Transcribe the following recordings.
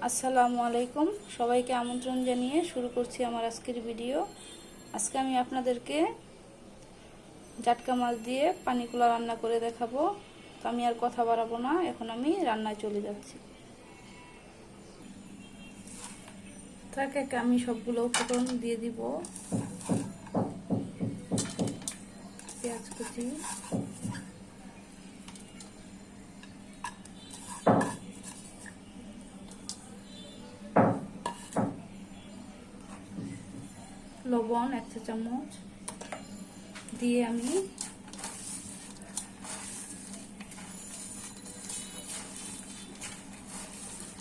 আসসালামু আলাইকুম, সবাইকে আমন্ত্রণ জানিয়ে শুরু করছি আমার আজকের ভিডিও। আজকে আমি আপনাদেরকে জাটকা মাছ দিয়ে পানিকুলা রান্না করে দেখাবো। তো আমি আর কথা বাড়াবো না, এখন আমি রান্নায় চলে যাচ্ছি। তার একে আমি সবগুলো উপকরণ দিয়ে দিব। পেঁয়াজ কুচি, লবণ 1 চা চামচ দিয়ে আমি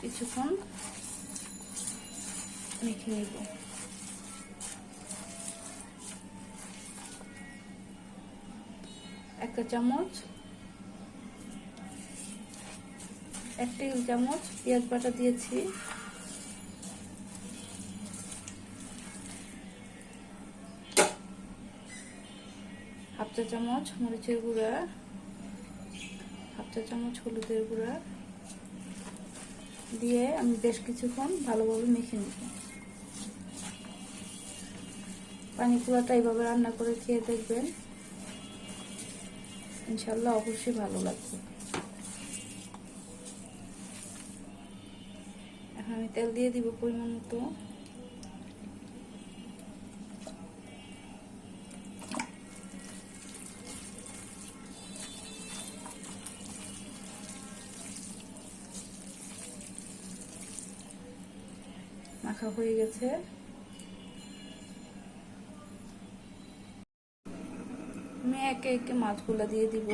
কিছুক্ষণ মেখে নিব। এক টেবিল চামচ পেঁয়াজ বাটা দিয়েছি, হাফ চা চামচ মরিচের গুঁড়া, হাফ চা চামচ হলুদের গুঁড়া দিয়ে আমি বেশ কিছুক্ষণ ভালোভাবে মেখে নিব। পানিকুলাটা এইভাবে রান্না করে খেয়ে দেখবেন, ইনশাল্লাহ অবশ্যই ভালো লাগবে। এখন আমি তেল দিয়ে দিব পরিমাণ মতো। মাখা হয়ে গেছে, আমি একে একে মাছগুলা দিয়ে দিব।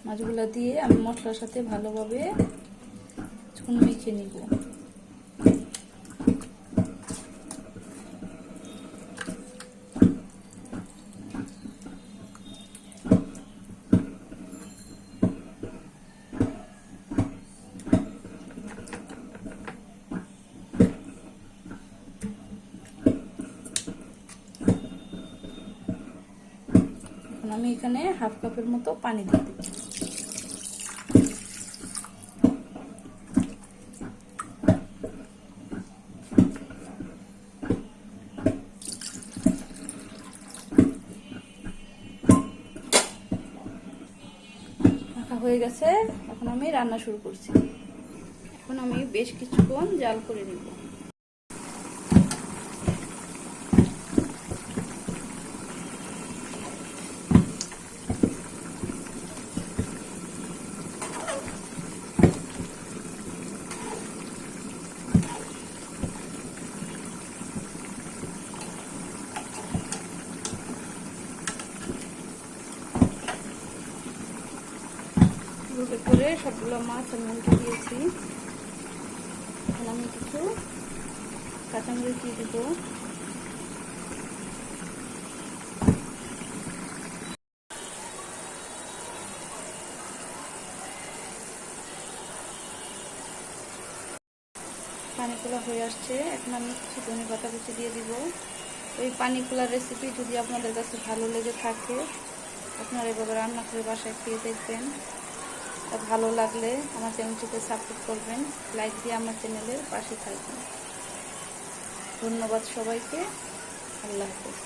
মাছগুলা দিয়ে আমি মশলার সাথে ভালোভাবে মেখে নিব। আমি এখানে হাফ কাপের মতো পানি দিয়ে দিই। মাখা হয়ে গেছে, এখন আমি রান্না শুরু করছি। এখন আমি বেশ কিছুক্ষণ জাল করে নিব। করে সবগুলো মাছ আমি উল্টে দিয়েছি। এখন আমি কিছু কাঁচামরিচ দিয়ে দিব। পানিকুলা হয়ে আসছে, এখন আমি কিছু ধনে পাতা কুচি দিয়ে দিব। ওই পানিকুলার রেসিপি যদি আপনাদের কাছে ভালো লেগে থাকে, আপনারা এভাবে রান্না করে বাসায় খেয়ে দেখবেন। ভালো লাগলে আমার চ্যানেলটিকে সাপোর্ট করবেন, লাইক দিয়ে আমার চ্যানেলের পাশে থাকবেন। ধন্যবাদ সবাইকে, আল্লাহ হাফেজ।